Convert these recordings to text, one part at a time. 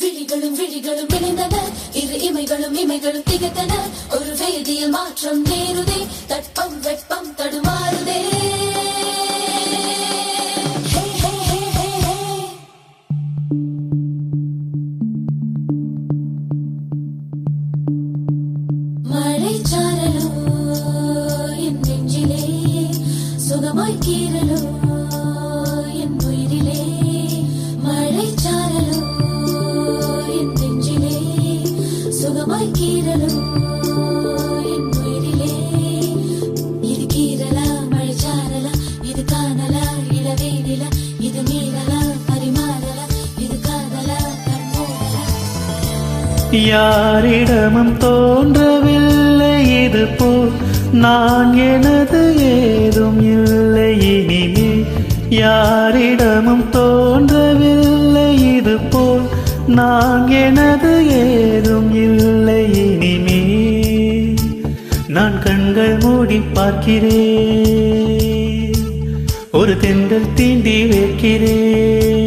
விழிகளும் விழிகளும் இணைந்தன, இரு இமைகளும் இமைகளும் திகைத்தன. ஒரு வேதியியல் மாற்றம் நேருதே, தட்பம் வெப்பம் தடுமாறுதே. மழை சாரலோ என் நெஞ்சிலே, சுகமாய் கீரலோ என் உயிரிலே. மழை சாரலோ என் நெஞ்சிலே, சுகமாய் கீரலோ என் உயிரிலே. இது கீரலா மழை சாரலா, இது காணலா இளவேனிலா, இது மீறலா பரிமாறலா, இது காதலா கண்மூடலா. யாரிடமும் தோன்றவில்லை இது போல் நான் எனது ஏதும் இல்லை இனிமே. யாரிடமும் தோன்றவில்லை இது போல் நான் எனது ஏதும் இல்லை இனிமே. நான் கண்கள் மூடி பார்க்கிறேன், ஒரு தென்றல் தீண்டி வைக்கிறேன்.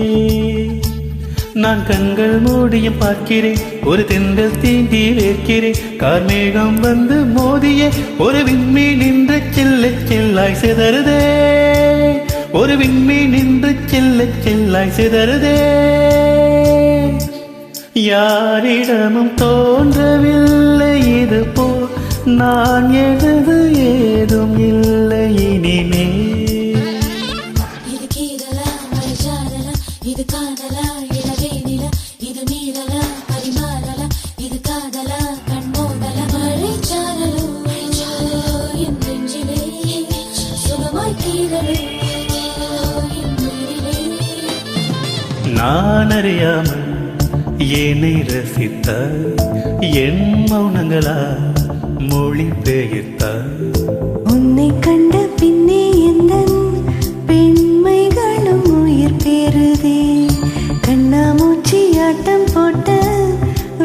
நான் கண்கள் மூடியும் பார்க்கிறேன், ஒரு தென்றல் தீண்டி வைக்கிறேன். கார்மேகம் வந்து மோதிய ஒரு விண்மீன் நின்று செல்ல செல்லாய் சிதறுதே. ஒரு விண்மீன் நின்று செல்ல செல்லாய் சிதறுதே. யாரிடமும் தோன்றவில்லை இது போல் நான் எனது ஏதும் இல்லை இனிமே. இது கீரலா மழை சாரலா, இது காதலா இளவேனிலா, இது மீறலா பரிமாறலா, இது காதலா கண்மூடலா. மழை சாரலோ என் நெஞ்சிலே, சுகமாய் கீரலோ என் உயிரிலே. நான் அறியாமல் என்னை ரசித்தாய், என் மௌனங்களா மொழி பெயர்த்தாய். உன்னை கண்ட பின்னே எந்தன் பெண்மைகளும் உயிர் பெறுதே. கண்ணாமூச்சி ஆட்டம் போட்ட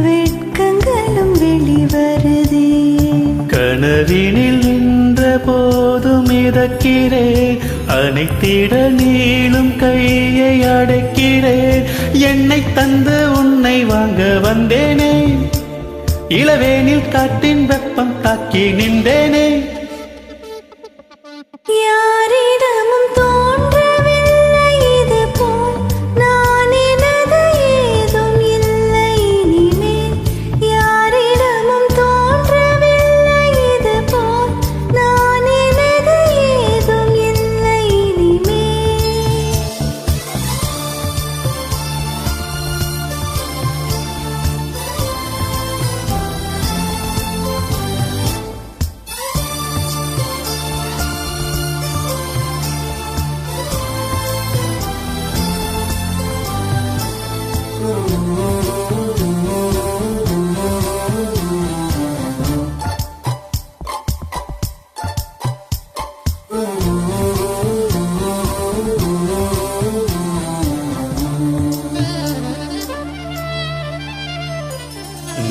வெட்கங்களும் வெளிவருதே. கனவினில் நின்ற போதும் மிதக்கிறேன், அனைத்திட நீளும் கையை அடைக்கிறேன். என்னை தந்து உன்னை வாங்க வந்தேனே, இளவேனில் காட்டின் வெப்பம் தாக்கி நின்றேனே. யாரிடமும் தோன்றவில்லை இது போல் நான் எனது ஏதும் இல்லை இனிமேல். யாரிடமும் தோன்றவில்லை இது போல் நான் எனது ஏதும் இல்லை இனிமேல்.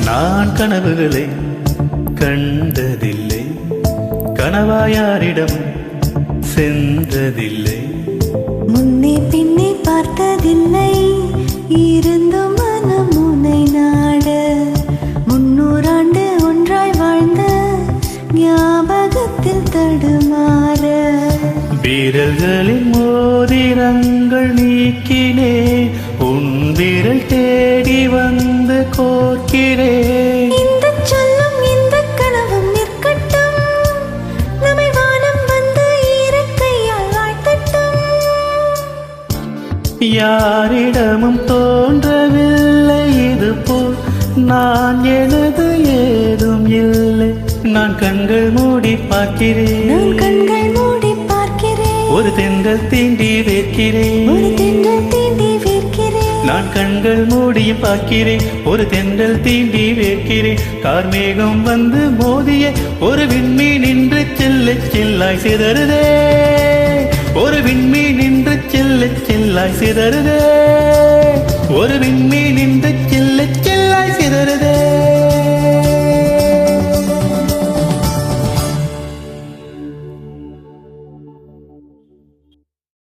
நான் கனவுகளை கண்டதில்லை, கனவாயாரிடம் சென்றதில்லை. முன்னே பின்னே பார்த்ததில்லை, இருந்தும் மனம் உன்னை நாட. 300 ஆண்டு ஒன்றாய் வாழ்ந்த ஞாபகத்தில் தடுமாற. வீரர்களின் மோதிரங்கள் நீக்கினே, உன் விரல் தேடி வந்து கோர்க்கிறேன். இந்த சொல்லும் இந்த கனவும் நிற்கட்டும், நம்மை வானம் வந்து ஈரக்கையால் வாழ்த்தட்டும். யாரிடமும் தோன்றவில்லை இது போல் நான் எனது ஏதும் இல்லை. நான் கண்கள் மூடி பார்க்கிறேன், நான் கண்கள் மூடி பார்க்கிறேன், ஒரு தென்றல் தீண்டி வைக்கிறேன். ஒரு தென்றல் தீண்டி வைக்கிறேன். நான் கண்கள் மூடியும் பார்க்கிறேன், ஒரு தென்றல் தீண்டி வைக்கிறேன். கார்மேகம் வந்து மோதிய ஒரு விண்மீன் நின்று செல்ல செல்லாய் சிதறுதே. ஒரு விண்மீன் நின்று செல்ல செல்லாய் சிதறுதே. ஒரு விண்மீன்